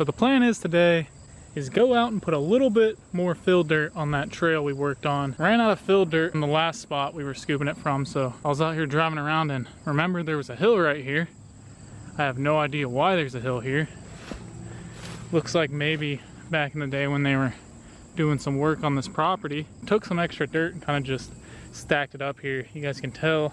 So the plan is today is go out and put a little bit more fill dirt on that trail we worked on. Ran out of fill dirt in the last spot we were scooping it from, so I was out here driving around and remember there was a hill right here. I have no idea why there's a hill here. Looks like maybe back in the day when they were doing some work on this property, took some extra dirt and kind of just stacked it up here. You guys can tell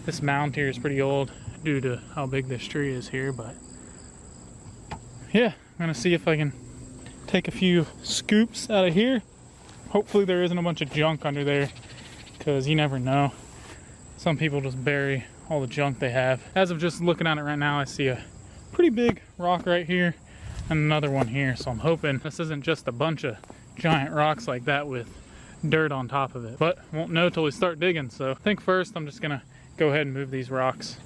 this mound here is pretty old due to how big this tree is here, but yeah, I'm gonna see if I can take a few scoops out of here. Hopefully there isn't a bunch of junk under there, because you never know. Some people just bury all the junk they have. As of just looking at it right now, I see a pretty big rock right here and another one here, so I'm hoping this isn't just a bunch of giant rocks like that with dirt on top of it, but won't know till we start digging. So I think first I'm just gonna go ahead and move these rocks.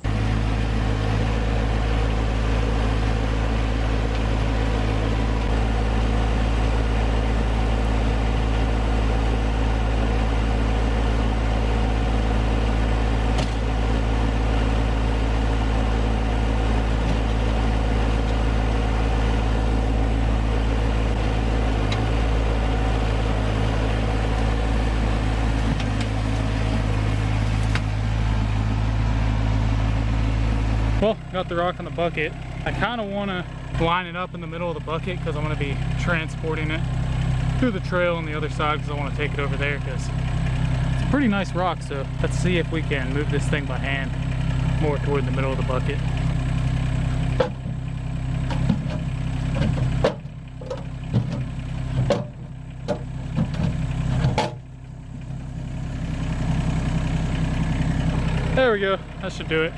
Well, got the rock in the bucket. I kind of want to line it up in the middle of the bucket because I'm going to be transporting it through the trail on the other side because I want to take it over there because it's a pretty nice rock. So let's see if we can move this thing by hand more toward the middle of the bucket. There we go, that should do it.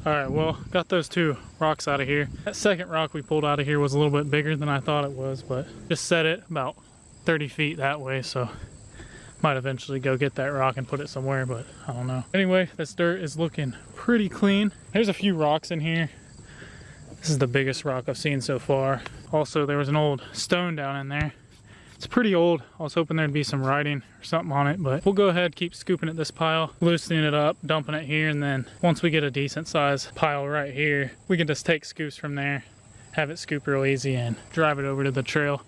Alright, well, got those two rocks out of here. That second rock we pulled out of here was a little bit bigger than I thought it was, but just set it about 30 feet that way, so might eventually go get that rock and put it somewhere, but I don't know. Anyway, this dirt is looking pretty clean. There's a few rocks in here. This is the biggest rock I've seen so far. Also, there was an old stone down in there. It's pretty old. I was hoping there'd be some writing or something on it, but we'll go ahead, keep scooping at this pile, loosening it up, dumping it here, and then once we get a decent size pile right here, we can just take scoops from there have it scoop real easy and drive it over to the trail.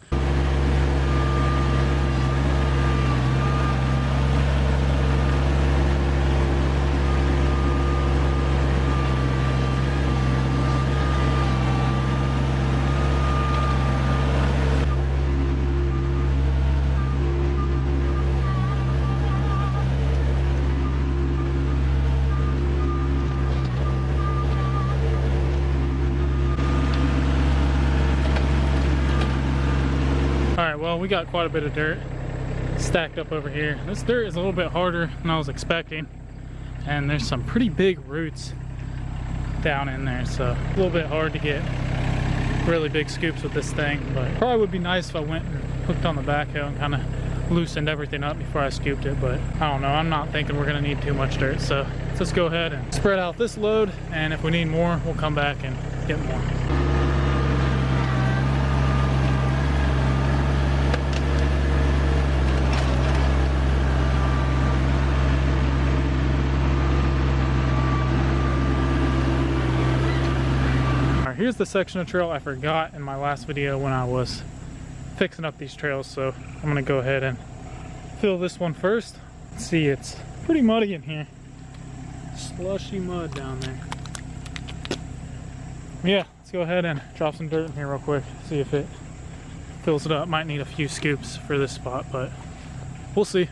Alright, well, we got quite a bit of dirt stacked up over here. This dirt is a little bit harder than I was expecting, and there's some pretty big roots down in there, so a little bit hard to get really big scoops with this thing, but probably would be nice if I went and hooked on the backhoe and kind of loosened everything up before I scooped it, but I don't know. I'm not thinking we're going to need too much dirt, so let's just go ahead and spread out this load, and if we need more, we'll come back and get more. Here's the section of trail I forgot in my last video when I was fixing up these trails, so I'm gonna go ahead and fill this one first. See, it's pretty muddy in here. Slushy mud down there. Yeah, let's go ahead and drop some dirt in here real quick, see if it fills it up. Might need a few scoops for this spot, but we'll see.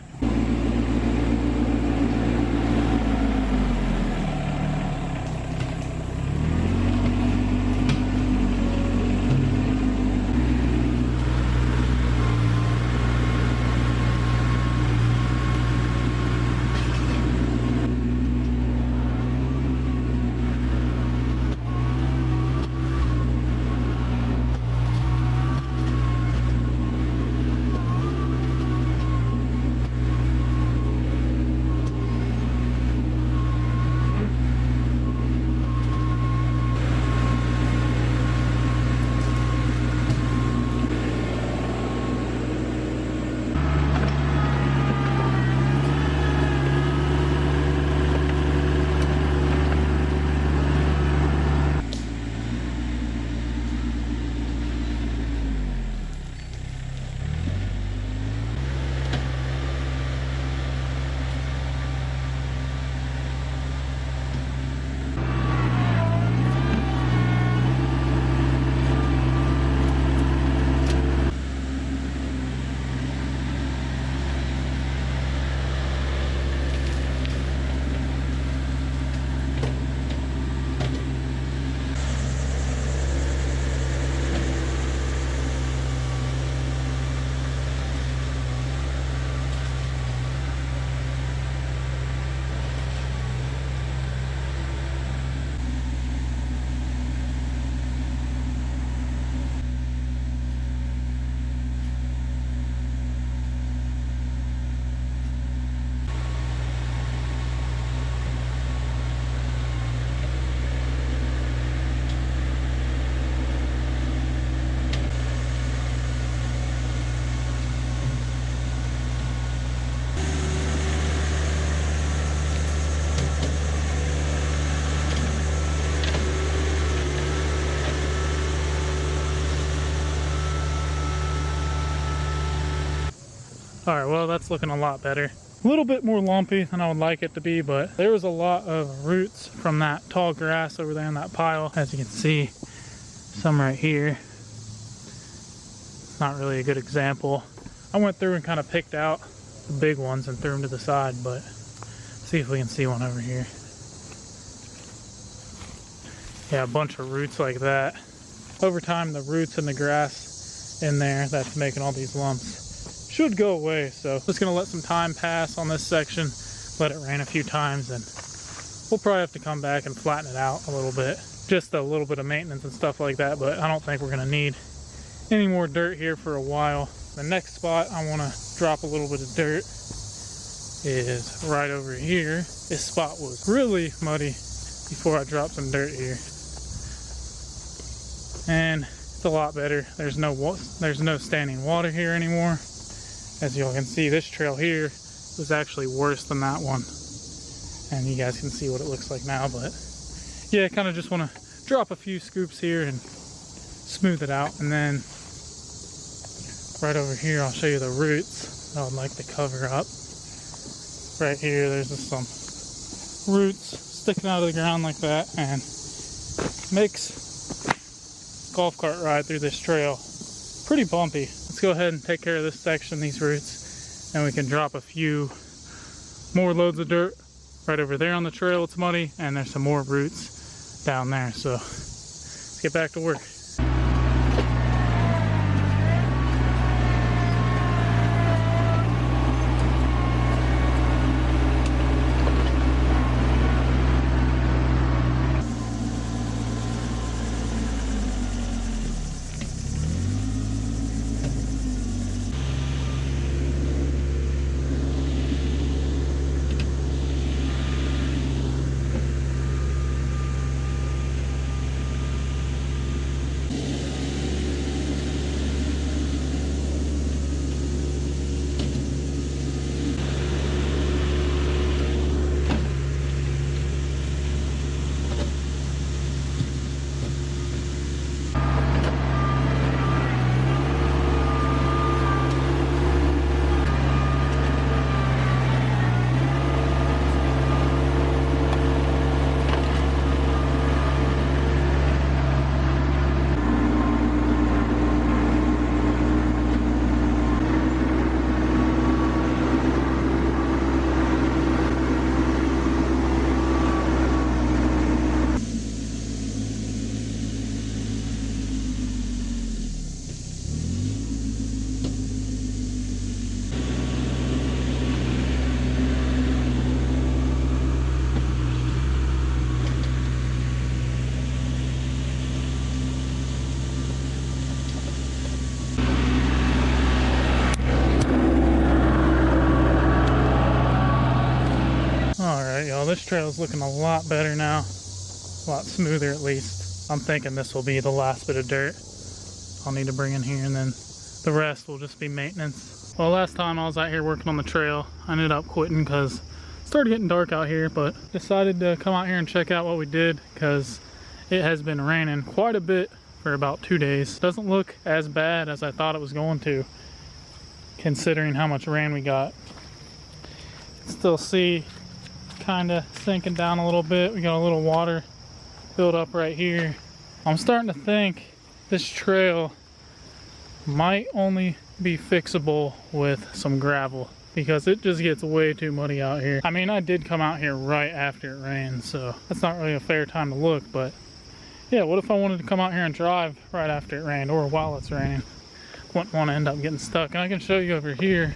Alright, well, that's looking a lot better. A little bit more lumpy than I would like it to be, but there was a lot of roots from that tall grass over there in that pile. As you can see, some right here. It's not really a good example. I went through and kind of picked out the big ones and threw them to the side, but see if we can see one over here. Yeah, a bunch of roots like that. Over time, the roots and the grass in there that's making all these lumps should go away, so just gonna let some time pass on this section, let it rain a few times, and we'll probably have to come back and flatten it out a little bit. Just a little bit of maintenance and stuff like that, but I don't think we're gonna need any more dirt here for a while. The next spot I wanna drop a little bit of dirt is right over here. This spot was really muddy before I dropped some dirt here. And it's a lot better. There's no standing water here anymore. As y'all can see, this trail here was actually worse than that one. And you guys can see what it looks like now, but yeah, I kind of just want to drop a few scoops here and smooth it out. And then right over here, I'll show you the roots that I would like to cover up. Right here, there's just some roots sticking out of the ground like that, and makes golf cart ride through this trail pretty bumpy. Let's go ahead and take care of this section, these roots, and we can drop a few more loads of dirt right over there on the trail. It's muddy, and there's some more roots down there. So let's get back to work. Y'all, this trail is looking a lot better now, a lot smoother at least. I'm thinking this will be the last bit of dirt I'll need to bring in here, and then the rest will just be maintenance. Well, last time I was out here working on the trail, I ended up quitting because it started getting dark out here, but decided to come out here and check out what we did because it has been raining quite a bit for about 2 days. Doesn't look as bad as I thought it was going to, considering how much rain we got. You can still see kind of sinking down a little bit. We got a little water build up right here. I'm starting to think this trail might only be fixable with some gravel because it just gets way too muddy out here. I mean, I did come out here right after it rained, so that's not really a fair time to look, but yeah, what if I wanted to come out here and drive right after it rained or while it's raining? Wouldn't want to end up getting stuck. And I can show you over here,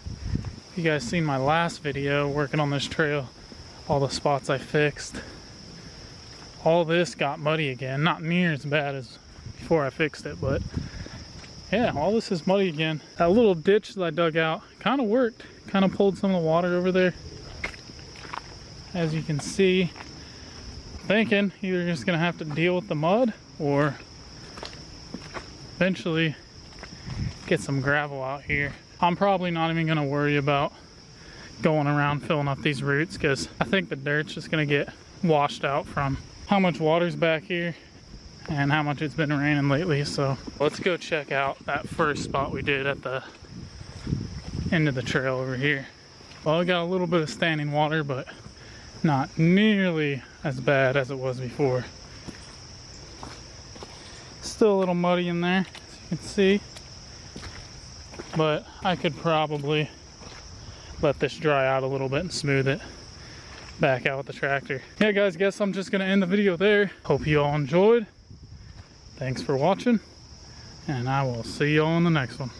if you guys seen my last video working on this trail, all the spots I fixed. All this got muddy again. Not near as bad as before I fixed it, but yeah, all this is muddy again. That little ditch that I dug out kind of worked. Kind of pulled some of the water over there. As you can see, I'm thinking either just gonna have to deal with the mud or eventually get some gravel out here. I'm probably not even gonna worry about going around filling up these roots because I think the dirt's just gonna get washed out from how much water's back here and how much it's been raining lately. So let's go check out that first spot we did at the end of the trail over here. Well, we got a little bit of standing water, but not nearly as bad as it was before. Still a little muddy in there, as you can see, but I could probably let this dry out a little bit and smooth it back out with the tractor. Yeah guys, guess I'm just gonna end the video there. Hope you all enjoyed. Thanks for watching, and I will see you all in the next one.